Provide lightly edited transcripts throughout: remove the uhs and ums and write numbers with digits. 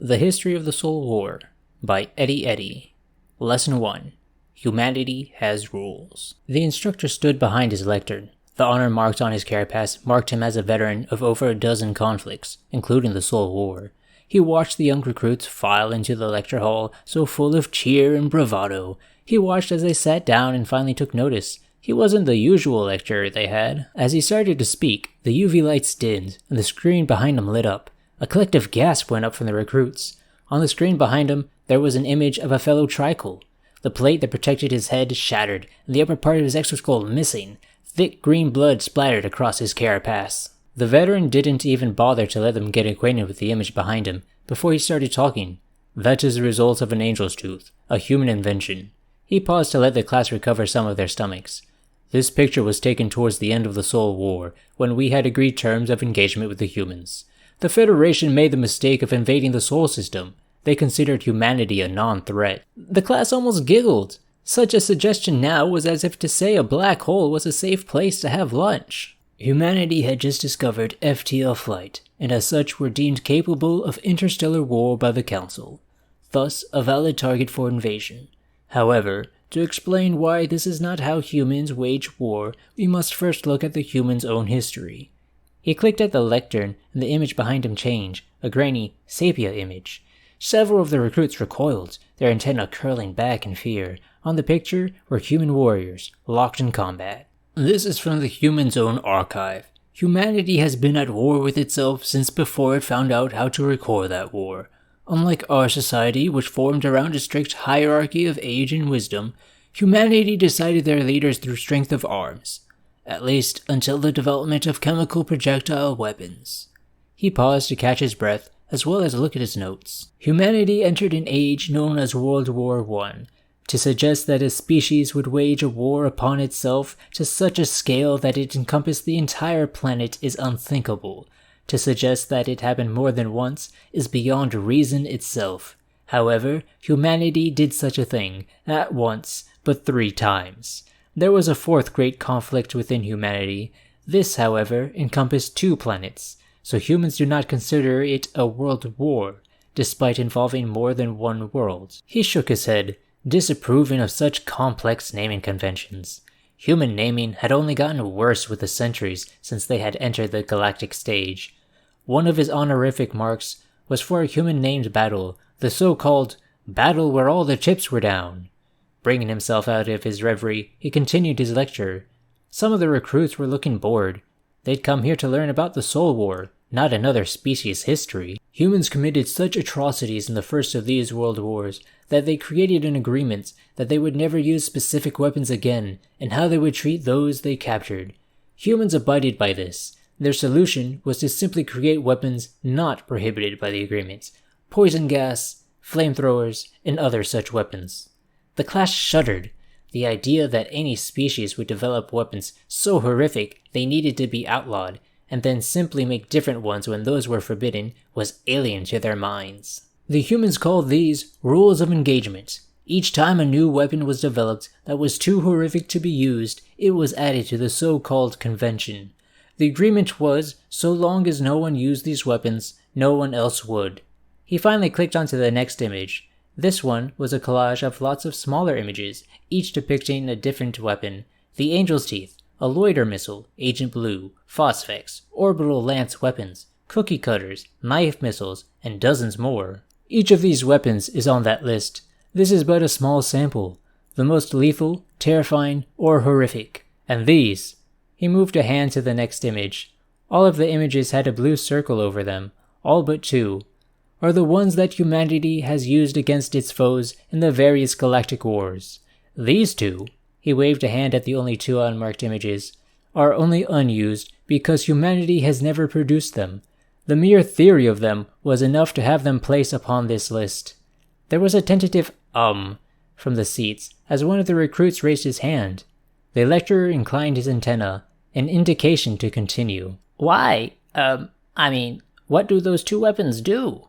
The History of the Soul War by Eddieddi. Lesson 1. Humanity has rules. The instructor stood behind his lectern. The honor marked on his carapace marked him as a veteran of over a dozen conflicts, including the Soul War. He watched the young recruits file into the lecture hall, so full of cheer and bravado. He watched as they sat down and finally took notice. He wasn't the usual lecturer they had. As he started to speak, the UV lights dimmed, and the screen behind him lit up. A collective gasp went up from the recruits. On the screen behind him, there was an image of a fellow tricle. The plate that protected his head shattered, and the upper part of his exoskull missing. Thick green blood splattered across his carapace. The veteran didn't even bother to let them get acquainted with the image behind him before he started talking. That is the result of an angel's tooth, a human invention. He paused to let the class recover some of their stomachs. This picture was taken towards the end of the Soul War, when we had agreed terms of engagement with the humans. The Federation made the mistake of invading the Sol system. They considered humanity a non-threat. The class almost giggled. Such a suggestion now was as if to say a black hole was a safe place to have lunch. Humanity had just discovered FTL flight, and as such were deemed capable of interstellar war by the Council. Thus, a valid target for invasion. However, to explain why this is not how humans wage war, we must first look at the human's own history. He clicked at the lectern, and the image behind him changed, a grainy, sepia image. Several of the recruits recoiled, their antennae curling back in fear. On the picture were human warriors, locked in combat. This is from the human's own archive. Humanity has been at war with itself since before it found out how to record that war. Unlike our society, which formed around a strict hierarchy of age and wisdom, humanity decided their leaders through strength of arms. At least, until the development of chemical projectile weapons. He paused to catch his breath, as well as look at his notes. Humanity entered an age known as World War I. To suggest that a species would wage a war upon itself to such a scale that it encompassed the entire planet is unthinkable. To suggest that it happened more than once is beyond reason itself. However, humanity did such a thing, not once, but 3 times. There was a 4th great conflict within humanity. This, however, encompassed 2 planets, so humans do not consider it a world war, despite involving more than one world. He shook his head, disapproving of such complex naming conventions. Human naming had only gotten worse with the centuries since they had entered the galactic stage. One of his honorific marks was for a human-named battle, the so-called battle where all the chips were down. Bringing himself out of his reverie, he continued his lecture. Some of the recruits were looking bored. They'd come here to learn about the Soul War, not another species' history. Humans committed such atrocities in the first of these world wars that they created an agreement that they would never use specific weapons again and how they would treat those they captured. Humans abided by this. Their solution was to simply create weapons not prohibited by the agreement. Poison gas, flamethrowers, and other such weapons. The class shuddered. The idea that any species would develop weapons so horrific they needed to be outlawed, and then simply make different ones when those were forbidden, was alien to their minds. The humans called these rules of engagement. Each time a new weapon was developed that was too horrific to be used, it was added to the so-called convention. The agreement was, so long as no one used these weapons, no one else would. He finally clicked onto the next image. This one was a collage of lots of smaller images, each depicting a different weapon. The Angel's Teeth, a loiter missile, Agent Blue, phosphex, orbital lance weapons, cookie cutters, knife missiles, and dozens more. Each of these weapons is on that list. This is but a small sample. The most lethal, terrifying, or horrific. And these. He moved a hand to the next image. All of the images had a blue circle over them, all but 2. Are the ones that humanity has used against its foes in the various galactic wars. These 2, he waved a hand at the only 2 unmarked images, are only unused because humanity has never produced them. The mere theory of them was enough to have them placed upon this list. There was a tentative from the seats as one of the recruits raised his hand. The lecturer inclined his antenna, an indication to continue. Why, what do those 2 weapons do?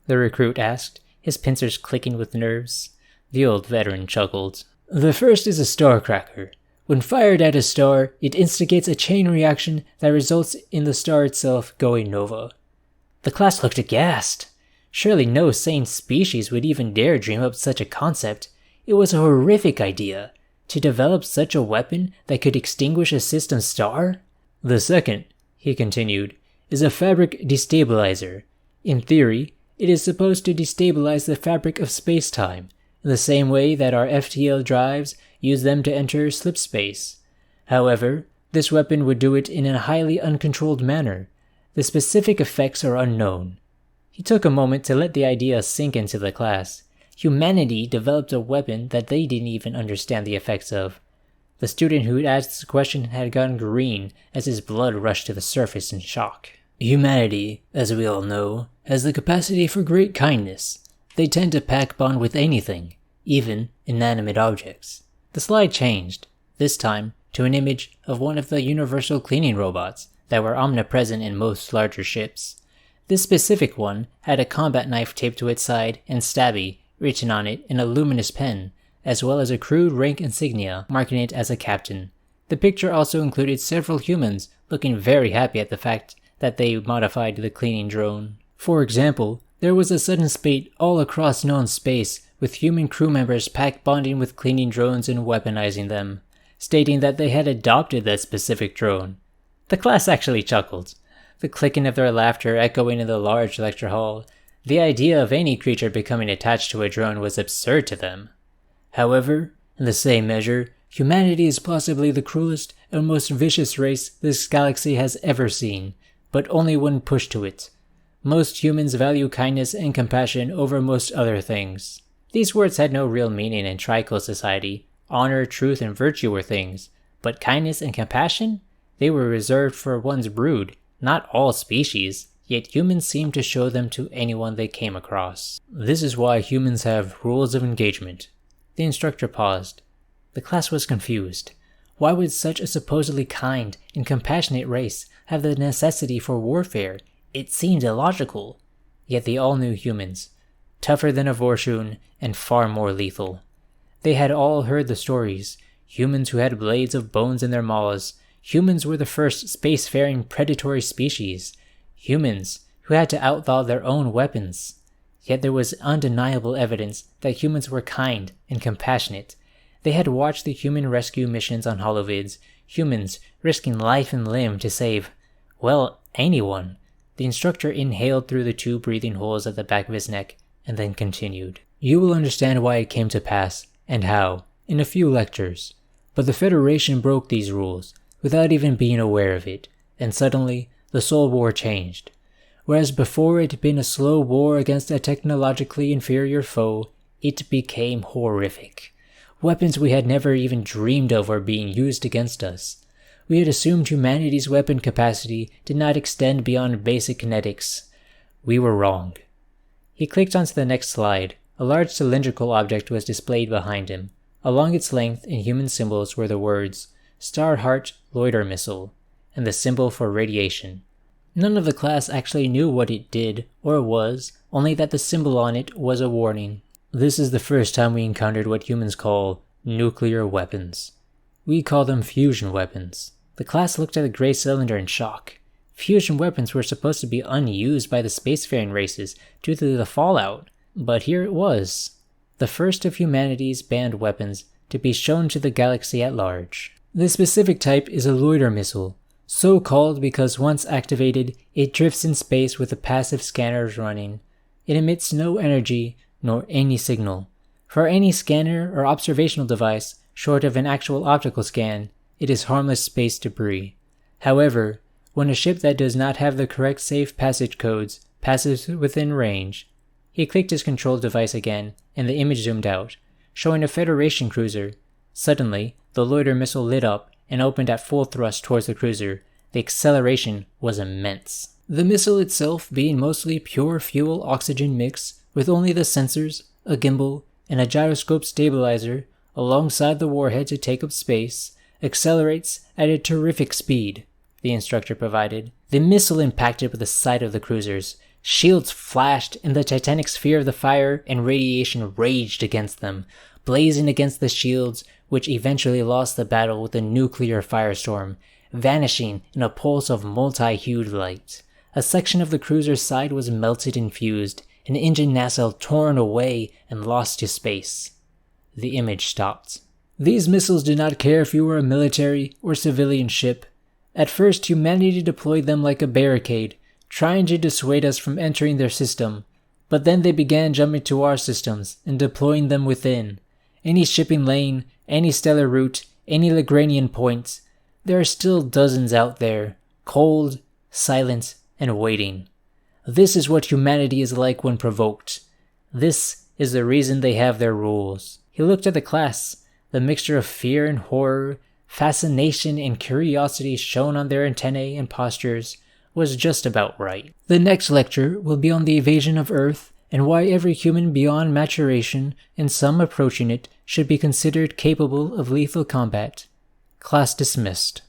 The recruit asked, his pincers clicking with nerves. The old veteran chuckled. The first is a star cracker. When fired at a star, it instigates a chain reaction that results in the star itself going nova. The class looked aghast. Surely no sane species would even dare dream up such a concept. It was a horrific idea. To develop such a weapon that could extinguish a system star? The second, he continued, is a fabric destabilizer. In theory, it is supposed to destabilize the fabric of space-time, in the same way that our FTL drives use them to enter slip space. However, this weapon would do it in a highly uncontrolled manner. The specific effects are unknown. He took a moment to let the idea sink into the class. Humanity developed a weapon that they didn't even understand the effects of. The student who had asked the question had gone green as his blood rushed to the surface in shock. Humanity, as we all know, has the capacity for great kindness. They tend to pack bond with anything, even inanimate objects. The slide changed, this time to an image of one of the universal cleaning robots that were omnipresent in most larger ships. This specific one had a combat knife taped to its side and stabby written on it in a luminous pen, as well as a crude rank insignia marking it as a captain. The picture also included several humans looking very happy at the fact that they modified the cleaning drone. For example, there was a sudden spate all across known space with human crew members pack bonding with cleaning drones and weaponizing them, stating that they had adopted that specific drone. The class actually chuckled, the clicking of their laughter echoing in the large lecture hall. The idea of any creature becoming attached to a drone was absurd to them. However, in the same measure, humanity is possibly the cruelest and most vicious race this galaxy has ever seen, but only when pushed to it. Most humans value kindness and compassion over most other things. These words had no real meaning in Trico society. Honor, truth, and virtue were things, but kindness and compassion? They were reserved for one's brood, not all species, yet humans seemed to show them to anyone they came across. This is why humans have rules of engagement. The instructor paused. The class was confused. Why would such a supposedly kind and compassionate race have the necessity for warfare? It seemed illogical. Yet they all knew humans, tougher than a Vorshun and far more lethal. They had all heard the stories. Humans who had blades of bones in their maws. Humans were the first spacefaring predatory species. Humans who had to outlaw their own weapons. Yet there was undeniable evidence that humans were kind and compassionate. They had watched the human rescue missions on holovids, humans risking life and limb to save, well, anyone. The instructor inhaled through the two breathing holes at the back of his neck, and then continued. You will understand why it came to pass, and how, in a few lectures. But the Federation broke these rules, without even being aware of it, and suddenly, the Soul War changed. Whereas before it had been a slow war against a technologically inferior foe, it became horrific. Weapons we had never even dreamed of were being used against us. We had assumed humanity's weapon capacity did not extend beyond basic kinetics. We were wrong. He clicked onto the next slide. A large cylindrical object was displayed behind him. Along its length in human symbols were the words, Starheart Loiter Missile, and the symbol for radiation. None of the class actually knew what it did or was, only that the symbol on it was a warning. This is the first time we encountered what humans call nuclear weapons. We call them fusion weapons. The class looked at the gray cylinder in shock. Fusion weapons were supposed to be unused by the spacefaring races due to the fallout, but here it was. The first of humanity's banned weapons to be shown to the galaxy at large. The specific type is a loiter missile, so called because once activated, it drifts in space with the passive scanners running. It emits no energy, nor any signal. For any scanner or observational device, short of an actual optical scan, it is harmless space debris. However, when a ship that does not have the correct safe passage codes passes within range, he clicked his control device again, and the image zoomed out, showing a Federation cruiser. Suddenly, the loiter missile lit up and opened at full thrust towards the cruiser. The acceleration was immense. The missile itself being mostly pure fuel oxygen mix with only the sensors, a gimbal, and a gyroscope stabilizer alongside the warhead to take up space, accelerates at a terrific speed, the instructor provided. The missile impacted with the side of the cruisers. Shields flashed, and the titanic sphere of the fire and radiation raged against them, blazing against the shields, which eventually lost the battle with a nuclear firestorm, vanishing in a pulse of multi-hued light. A section of the cruiser's side was melted and fused, an engine nacelle torn away and lost to space. The image stopped. These missiles did not care if you were a military or civilian ship. At first, humanity deployed them like a barricade, trying to dissuade us from entering their system, but then they began jumping to our systems and deploying them within. Any shipping lane, any stellar route, any Lagrangian point, there are still dozens out there, cold, silent, and waiting. This is what humanity is like when provoked. This is the reason they have their rules. He looked at the class. The mixture of fear and horror, fascination and curiosity shown on their antennae and postures was just about right. The next lecture will be on the evasion of Earth and why every human beyond maturation and some approaching it should be considered capable of lethal combat. Class dismissed.